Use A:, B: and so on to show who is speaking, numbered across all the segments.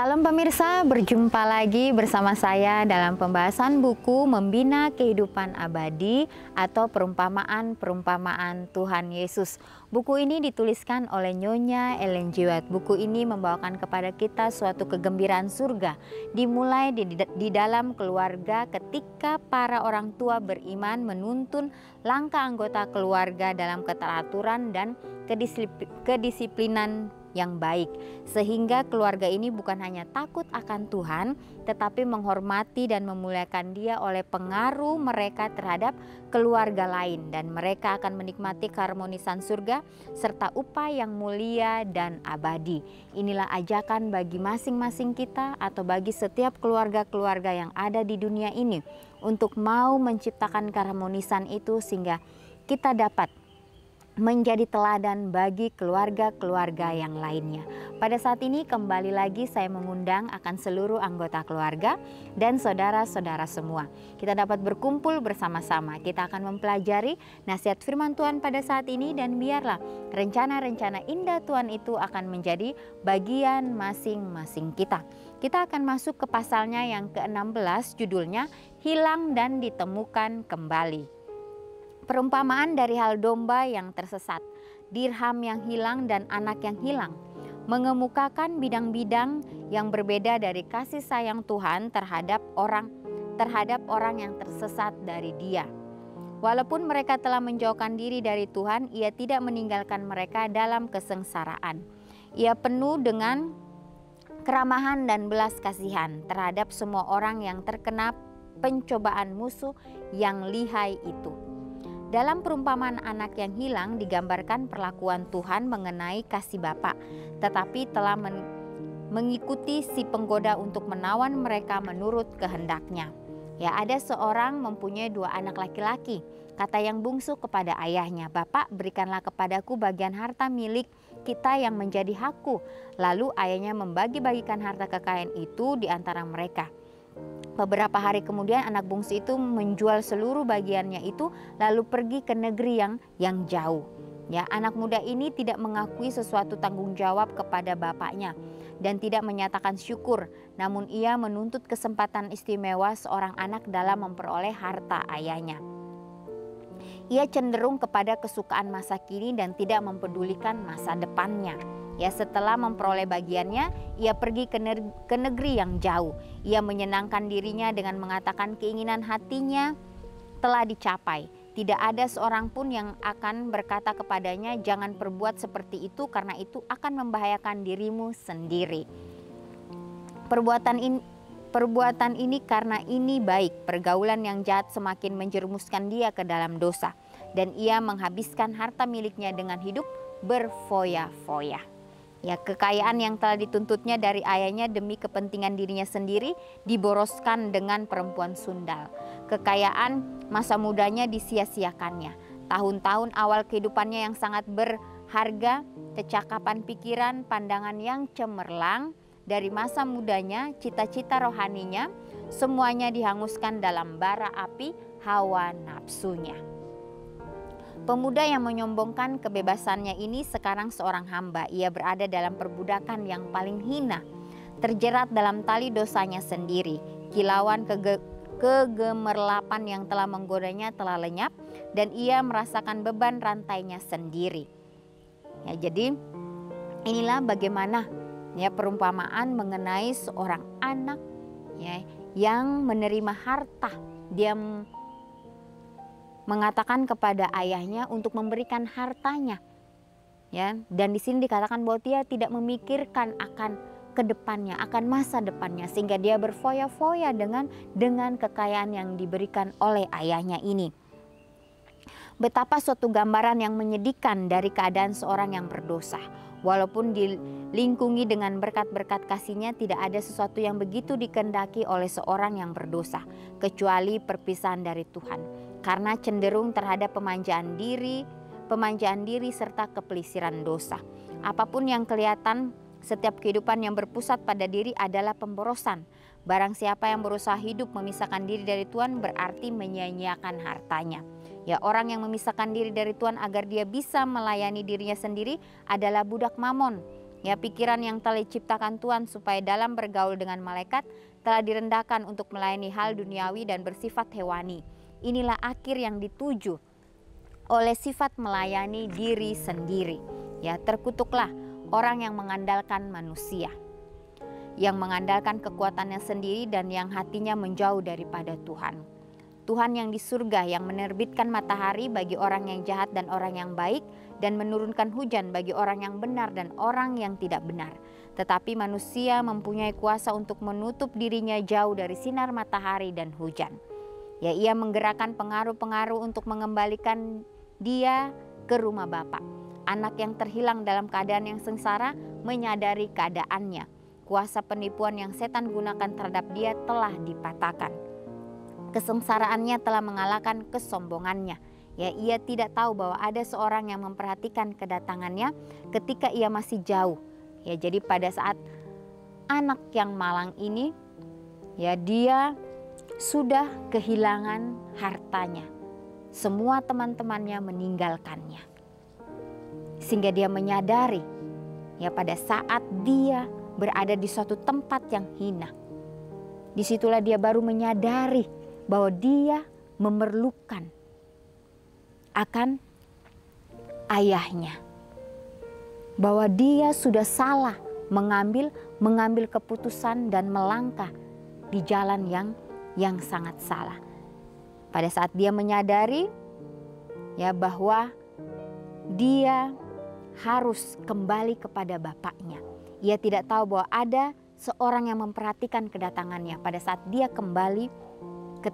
A: Salam pemirsa, berjumpa lagi bersama saya dalam pembahasan buku Membina Kehidupan Abadi atau Perumpamaan-Perumpamaan Tuhan Yesus. Buku ini dituliskan oleh Nyonya Ellen G. White. Buku ini membawakan kepada kita suatu kegembiraan surga, dimulai di dalam keluarga ketika para orang tua beriman menuntun langkah anggota keluarga dalam keteraturan dan kedisiplinan yang baik, sehingga keluarga ini bukan hanya takut akan Tuhan, tetapi menghormati dan memuliakan Dia oleh pengaruh mereka terhadap keluarga lain, dan mereka akan menikmati keharmonisan surga serta upah yang mulia dan abadi. Inilah ajakan bagi masing-masing kita atau bagi setiap keluarga-keluarga yang ada di dunia ini untuk mau menciptakan keharmonisan itu sehingga kita dapat menjadi teladan bagi keluarga-keluarga yang lainnya. Pada saat ini kembali lagi saya mengundang akan seluruh anggota keluarga dan saudara-saudara semua. Kita dapat berkumpul bersama-sama. Kita akan mempelajari nasihat firman Tuhan pada saat ini, dan biarlah rencana-rencana indah Tuhan itu akan menjadi bagian masing-masing kita. Kita akan masuk ke pasalnya yang ke-16, judulnya Hilang dan Ditemukan Kembali. Perumpamaan dari hal domba yang tersesat, dirham yang hilang dan anak yang hilang, mengemukakan bidang-bidang yang berbeda dari kasih sayang Tuhan terhadap orang yang tersesat dari Dia. Walaupun mereka telah menjauhkan diri dari Tuhan, Ia tidak meninggalkan mereka dalam kesengsaraan. Ia penuh dengan keramahan dan belas kasihan terhadap semua orang yang terkena pencobaan musuh yang lihai itu. Dalam perumpamaan anak yang hilang digambarkan perlakuan Tuhan mengenai kasih Bapa, tetapi telah mengikuti si penggoda untuk menawan mereka menurut kehendaknya. Ya, ada seorang mempunyai 2 anak laki-laki. Kata yang bungsu kepada ayahnya, "Bapak, berikanlah kepadaku bagian harta milik kita yang menjadi hakku." Lalu ayahnya membagi-bagikan harta kekayaan itu di antara mereka. Beberapa hari kemudian anak bungsu itu menjual seluruh bagiannya itu lalu pergi ke negeri yang jauh. Ya, anak muda ini tidak mengakui sesuatu tanggung jawab kepada bapaknya dan tidak menyatakan syukur, namun ia menuntut kesempatan istimewa seorang anak dalam memperoleh harta ayahnya. Ia cenderung kepada kesukaan masa kini dan tidak mempedulikan masa depannya. Ya, setelah memperoleh bagiannya, ia pergi ke negeri yang jauh. Ia menyenangkan dirinya dengan mengatakan keinginan hatinya telah dicapai. Tidak ada seorang pun yang akan berkata kepadanya, "Jangan perbuat seperti itu karena itu akan membahayakan dirimu sendiri." Perbuatan ini karena ini baik. Pergaulan yang jahat semakin menjerumuskan dia ke dalam dosa, dan ia menghabiskan harta miliknya dengan hidup berfoya-foya. Ya, kekayaan yang telah dituntutnya dari ayahnya demi kepentingan dirinya sendiri diboroskan dengan perempuan sundal. Kekayaan masa mudanya disia-siakannya. Tahun-tahun awal kehidupannya yang sangat berharga, kecakapan pikiran, pandangan yang cemerlang dari masa mudanya, cita-cita rohaninya, semuanya dihanguskan dalam bara api hawa nafsunya. Pemuda yang menyombongkan kebebasannya ini sekarang seorang hamba. Ia berada dalam perbudakan yang paling hina, terjerat dalam tali dosanya sendiri. Kilauan kegemerlapan yang telah menggodanya telah lenyap, dan ia merasakan beban rantainya sendiri. Ya, jadi inilah bagaimana ya perumpamaan mengenai seorang anak ya yang menerima harta. Dia mengatakan kepada ayahnya untuk memberikan hartanya, ya. Dan di sini dikatakan bahwa dia tidak memikirkan akan kedepannya, akan masa depannya, sehingga dia berfoya-foya dengan kekayaan yang diberikan oleh ayahnya ini. Betapa suatu gambaran yang menyedihkan dari keadaan seorang yang berdosa. Walaupun dilingkungi dengan berkat-berkat kasih-Nya, tidak ada sesuatu yang begitu dikehendaki oleh seorang yang berdosa, kecuali perpisahan dari Tuhan. Karena cenderung terhadap pemanjaan diri serta kepelisiran dosa. Apapun yang kelihatan, setiap kehidupan yang berpusat pada diri adalah pemborosan. Barang siapa yang berusaha hidup memisahkan diri dari Tuhan berarti menyia-nyiakan hartanya. Ya, orang yang memisahkan diri dari Tuhan agar dia bisa melayani dirinya sendiri adalah budak mamon. Ya, pikiran yang telah diciptakan Tuhan supaya dalam bergaul dengan malaikat telah direndahkan untuk melayani hal duniawi dan bersifat hewani. Inilah akhir yang dituju oleh sifat melayani diri sendiri. Ya, terkutuklah orang yang mengandalkan manusia, yang mengandalkan kekuatannya sendiri dan yang hatinya menjauh daripada Tuhan. Tuhan yang di surga yang menerbitkan matahari bagi orang yang jahat dan orang yang baik, dan menurunkan hujan bagi orang yang benar dan orang yang tidak benar. Tetapi manusia mempunyai kuasa untuk menutup dirinya jauh dari sinar matahari dan hujan. Ya, ia menggerakkan pengaruh-pengaruh untuk mengembalikan dia ke rumah Bapa. Anak yang terhilang dalam keadaan yang sengsara menyadari keadaannya. Kuasa penipuan yang setan gunakan terhadap dia telah dipatahkan. Kesengsaraannya telah mengalahkan kesombongannya. Ya, ia tidak tahu bahwa ada seorang yang memperhatikan kedatangannya ketika ia masih jauh. Ya, jadi pada saat anak yang malang ini, ya, dia sudah kehilangan hartanya. Semua teman-temannya meninggalkannya. Sehingga dia menyadari, ya, pada saat dia berada di suatu tempat yang hina, disitulah dia baru menyadari bahwa dia memerlukan akan ayahnya. Bahwa dia sudah salah mengambil keputusan dan melangkah di jalan yang sangat salah. Pada saat dia menyadari, ya, bahwa dia harus kembali kepada bapaknya. Ia tidak tahu bahwa ada seorang yang memperhatikan kedatangannya pada saat dia kembali ke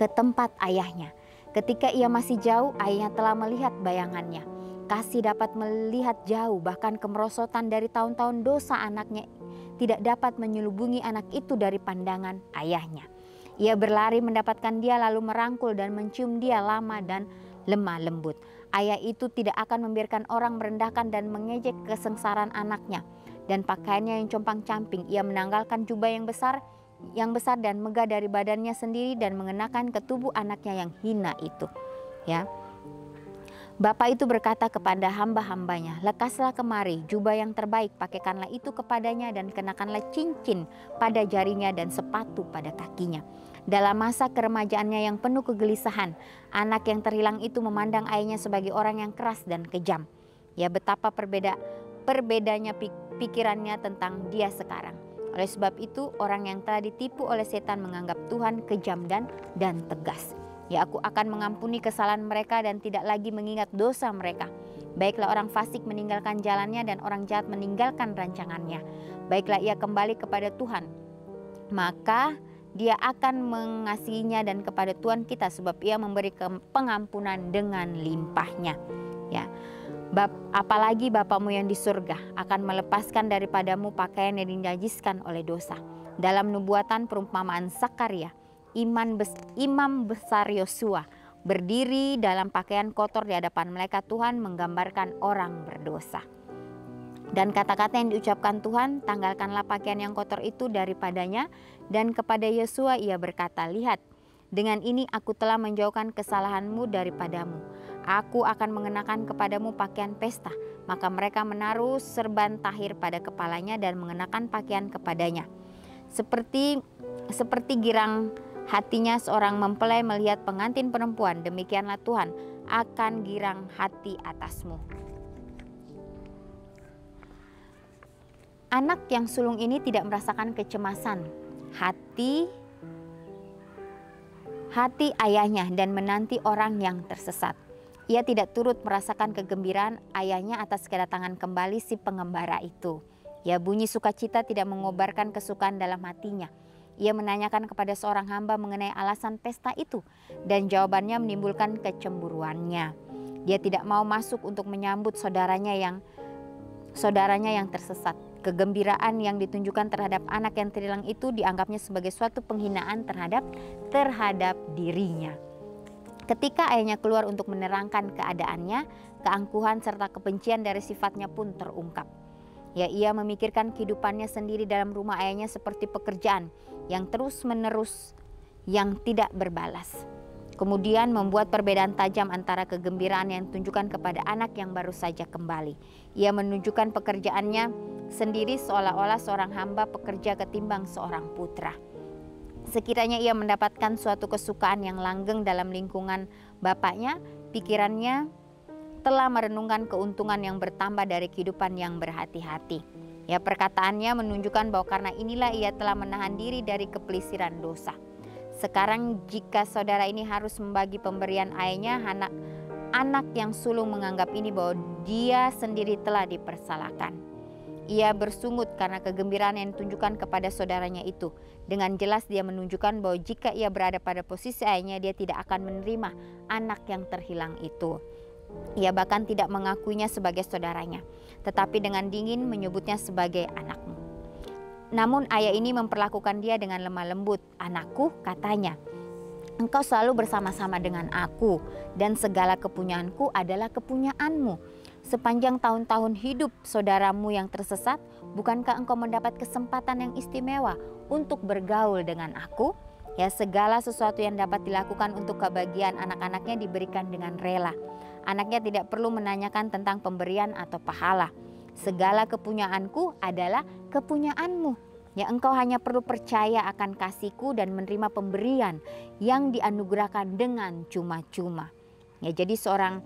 A: tempat ayahnya. Ketika ia masih jauh, ayahnya telah melihat bayangannya. Kasih dapat melihat jauh, bahkan kemerosotan dari tahun-tahun dosa anaknya tidak dapat menyelubungi anak itu dari pandangan ayahnya. Ia berlari mendapatkan dia, lalu merangkul dan mencium dia lama dan lemah lembut. Ayah itu tidak akan membiarkan orang merendahkan dan mengejek kesengsaraan anaknya dan pakaiannya yang compang-camping. Ia menanggalkan jubah yang besar dan megah dari badannya sendiri dan mengenakan ke tubuh anaknya yang hina itu. Ya. Bapa itu berkata kepada hamba-hambanya, lekaslah kemari jubah yang terbaik, pakaikanlah itu kepadanya dan kenakanlah cincin pada jarinya dan sepatu pada kakinya. Dalam masa keremajaannya yang penuh kegelisahan, anak yang terhilang itu memandang ayahnya sebagai orang yang keras dan kejam. Ya, betapa berbedanya pikirannya tentang dia sekarang. Oleh sebab itu, orang yang telah ditipu oleh setan menganggap Tuhan kejam dan tegas. Ya, aku akan mengampuni kesalahan mereka dan tidak lagi mengingat dosa mereka. Baiklah orang fasik meninggalkan jalannya dan orang jahat meninggalkan rancangannya. Baiklah ia kembali kepada Tuhan, maka dia akan mengasihinya, dan kepada Tuhan kita, sebab ia memberi pengampunan dengan limpahnya. Ya. Apalagi Bapamu yang di surga akan melepaskan daripadamu pakaian yang dinajiskan oleh dosa. Dalam nubuatan perumpamaan Zakaria, Imam besar Yosua berdiri dalam pakaian kotor di hadapan malaikat Tuhan menggambarkan orang berdosa. Dan kata-kata yang diucapkan Tuhan, tanggalkanlah pakaian yang kotor itu daripadanya. Dan kepada Yosua ia berkata, lihat, dengan ini aku telah menjauhkan kesalahanmu daripadamu. Aku akan mengenakan kepadamu pakaian pesta. Maka mereka menaruh serban tahir pada kepalanya dan mengenakan pakaian kepadanya. Seperti girang hatinya seorang mempelai melihat pengantin perempuan, demikianlah Tuhan akan girang hati atasmu. Anak yang sulung ini tidak merasakan kecemasan hati ayahnya dan menanti orang yang tersesat. Ia tidak turut merasakan kegembiraan ayahnya atas kedatangan kembali si pengembara itu. Ya, bunyi sukacita tidak mengobarkan kesukaan dalam hatinya. Ia menanyakan kepada seorang hamba mengenai alasan pesta itu, dan jawabannya menimbulkan kecemburuannya. Dia tidak mau masuk untuk menyambut saudaranya yang tersesat. Kegembiraan yang ditunjukkan terhadap anak yang terhilang itu dianggapnya sebagai suatu penghinaan terhadap dirinya. Ketika ayahnya keluar untuk menerangkan keadaannya, keangkuhan serta kebencian dari sifatnya pun terungkap. Ya, ia memikirkan kehidupannya sendiri dalam rumah ayahnya seperti pekerjaan yang terus-menerus yang tidak berbalas. Kemudian membuat perbedaan tajam antara kegembiraan yang ditunjukkan kepada anak yang baru saja kembali. Ia menunjukkan pekerjaannya sendiri seolah-olah seorang hamba pekerja ketimbang seorang putra. Sekiranya ia mendapatkan suatu kesukaan yang langgeng dalam lingkungan bapaknya, pikirannya telah merenungkan keuntungan yang bertambah dari kehidupan yang berhati-hati. Ya, perkataannya menunjukkan bahwa karena inilah ia telah menahan diri dari kepelisiran dosa. Sekarang jika saudara ini harus membagi pemberian ayahnya, anak yang sulung menganggap ini bahwa dia sendiri telah dipersalahkan. Ia bersungut karena kegembiraan yang ditunjukkan kepada saudaranya itu. Dengan jelas dia menunjukkan bahwa jika ia berada pada posisi ayahnya, dia tidak akan menerima anak yang terhilang itu. Ia bahkan tidak mengakuinya sebagai saudaranya, tetapi dengan dingin menyebutnya sebagai anakmu. Namun ayah ini memperlakukan dia dengan lemah lembut. "Anakku," katanya, "engkau selalu bersama-sama dengan aku dan segala kepunyaanku adalah kepunyaanmu. Sepanjang tahun-tahun hidup saudaramu yang tersesat, bukankah engkau mendapat kesempatan yang istimewa untuk bergaul dengan aku?" Ya, segala sesuatu yang dapat dilakukan untuk kebahagiaan anak-anaknya diberikan dengan rela. Anaknya tidak perlu menanyakan tentang pemberian atau pahala. "Segala kepunyaanku adalah kepunyaanmu. Ya, engkau hanya perlu percaya akan kasihku dan menerima pemberian yang dianugerahkan dengan cuma-cuma." Ya, jadi seorang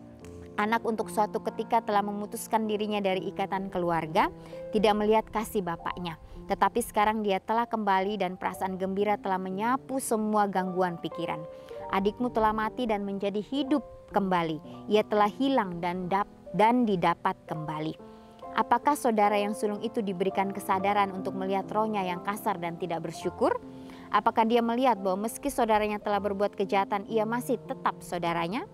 A: anak untuk suatu ketika telah memutuskan dirinya dari ikatan keluarga, tidak melihat kasih bapaknya. Tetapi sekarang dia telah kembali dan perasaan gembira telah menyapu semua gangguan pikiran. Adikmu telah mati dan menjadi hidup kembali. Ia telah hilang dan didapat kembali. Apakah saudara yang sulung itu diberikan kesadaran untuk melihat rohnya yang kasar dan tidak bersyukur? Apakah dia melihat bahwa meski saudaranya telah berbuat kejahatan, ia masih tetap saudaranya?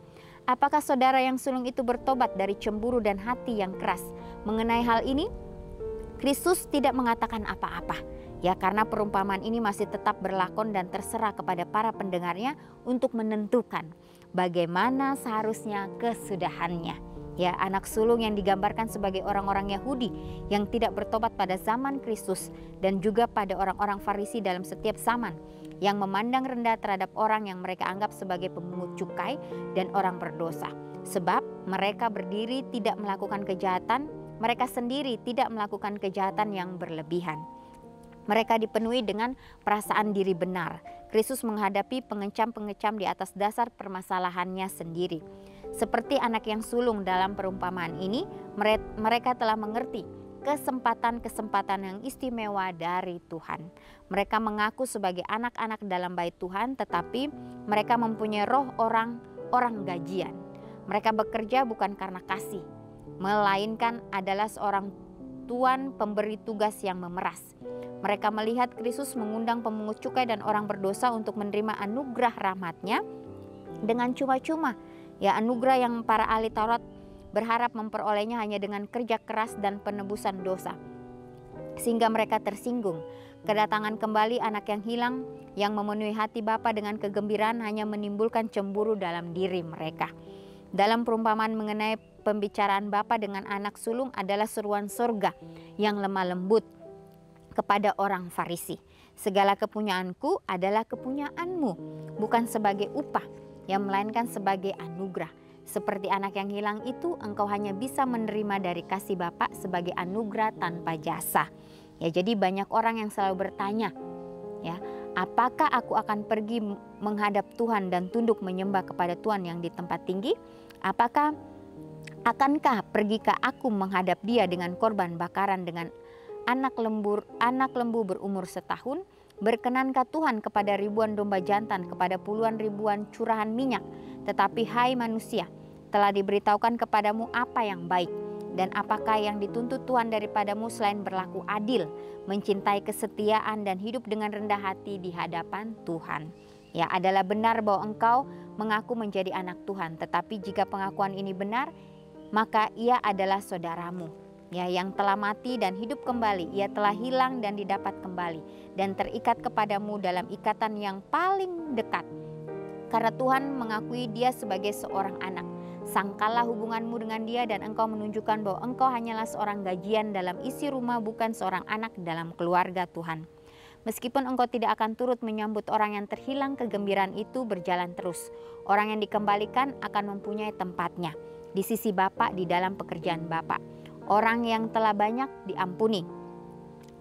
A: Apakah saudara yang sulung itu bertobat dari cemburu dan hati yang keras? Mengenai hal ini, Kristus tidak mengatakan apa-apa. Ya, karena perumpamaan ini masih tetap berlakon dan terserah kepada para pendengarnya untuk menentukan bagaimana seharusnya kesudahannya. Ya, anak sulung yang digambarkan sebagai orang-orang Yahudi yang tidak bertobat pada zaman Kristus dan juga pada orang-orang Farisi dalam setiap zaman yang memandang rendah terhadap orang yang mereka anggap sebagai pemungut cukai dan orang berdosa. Sebab mereka berdiri tidak melakukan kejahatan, mereka sendiri tidak melakukan kejahatan yang berlebihan. Mereka dipenuhi dengan perasaan diri benar. Kristus menghadapi pengecam-pengecam di atas dasar permasalahannya sendiri. Seperti anak yang sulung dalam perumpamaan ini, mereka telah mengerti kesempatan-kesempatan yang istimewa dari Tuhan. Mereka mengaku sebagai anak-anak dalam bait Tuhan, tetapi mereka mempunyai roh orang gajian. Mereka bekerja bukan karena kasih, melainkan adalah seorang tuan pemberi tugas yang memeras. Mereka melihat Kristus mengundang pemungut cukai dan orang berdosa untuk menerima anugerah rahmat-Nya dengan cuma-cuma. Ya, anugerah yang para ahli Taurat berharap memperolehnya hanya dengan kerja keras dan penebusan dosa. Sehingga mereka tersinggung. Kedatangan kembali anak yang hilang yang memenuhi hati Bapa dengan kegembiraan hanya menimbulkan cemburu dalam diri mereka. Dalam perumpamaan mengenai pembicaraan Bapa dengan anak sulung adalah seruan surga yang lemah lembut kepada orang Farisi. "Segala kepunyaanku adalah kepunyaanmu, bukan sebagai upah, yang melainkan sebagai anugerah. Seperti anak yang hilang itu, engkau hanya bisa menerima dari kasih Bapa sebagai anugerah tanpa jasa." Ya, jadi banyak orang yang selalu bertanya, ya, apakah aku akan pergi menghadap Tuhan dan tunduk menyembah kepada Tuhan yang di tempat tinggi? Akankah pergikah aku menghadap Dia dengan korban bakaran dengan anak lembu berumur setahun? Berkenankah Tuhan kepada ribuan domba jantan, kepada puluhan ribuan curahan minyak? Tetapi hai manusia, telah diberitahukan kepadamu apa yang baik. Dan apakah yang dituntut Tuhan daripadamu selain berlaku adil, mencintai kesetiaan dan hidup dengan rendah hati di hadapan Tuhan? Ya, adalah benar bahwa engkau mengaku menjadi anak Tuhan, tetapi jika pengakuan ini benar, maka ia adalah saudaramu. Ya, yang telah mati dan hidup kembali, ia telah hilang dan didapat kembali dan terikat kepadamu dalam ikatan yang paling dekat. Karena Tuhan mengakui dia sebagai seorang anak. Sangkalah hubunganmu dengan dia dan engkau menunjukkan bahwa engkau hanyalah seorang gajian dalam isi rumah, bukan seorang anak dalam keluarga Tuhan. Meskipun engkau tidak akan turut menyambut orang yang terhilang, kegembiraan itu berjalan terus. Orang yang dikembalikan akan mempunyai tempatnya di sisi Bapa di dalam pekerjaan Bapa. Orang yang telah banyak diampuni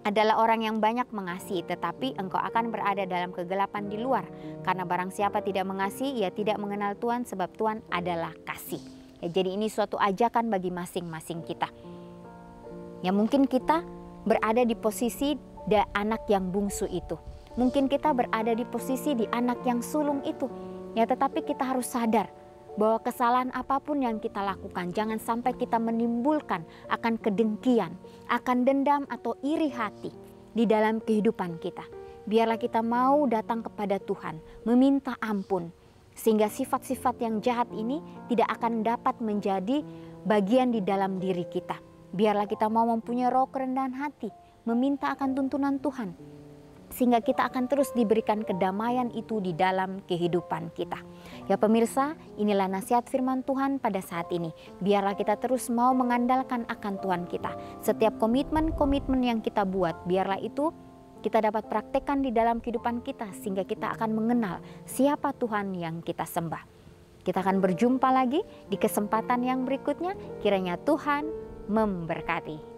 A: adalah orang yang banyak mengasihi, tetapi engkau akan berada dalam kegelapan di luar. Karena barang siapa tidak mengasihi, ia tidak mengenal Tuhan, sebab Tuhan adalah kasih. Ya, jadi ini suatu ajakan bagi masing-masing kita. Ya, mungkin kita berada di posisi anak yang bungsu itu. Mungkin kita berada di posisi di anak yang sulung itu. Ya, tetapi kita harus sadar bahwa kesalahan apapun yang kita lakukan, jangan sampai kita menimbulkan akan kedengkian, akan dendam atau iri hati di dalam kehidupan kita. Biarlah kita mau datang kepada Tuhan, meminta ampun, sehingga sifat-sifat yang jahat ini tidak akan dapat menjadi bagian di dalam diri kita. Biarlah kita mau mempunyai roh kerendahan hati, meminta akan tuntunan Tuhan, sehingga kita akan terus diberikan kedamaian itu di dalam kehidupan kita. Ya pemirsa, inilah nasihat firman Tuhan pada saat ini. Biarlah kita terus mau mengandalkan akan Tuhan kita. Setiap komitmen-komitmen yang kita buat, biarlah itu kita dapat praktekkan di dalam kehidupan kita, sehingga kita akan mengenal siapa Tuhan yang kita sembah. Kita akan berjumpa lagi di kesempatan yang berikutnya. Kiranya Tuhan memberkati.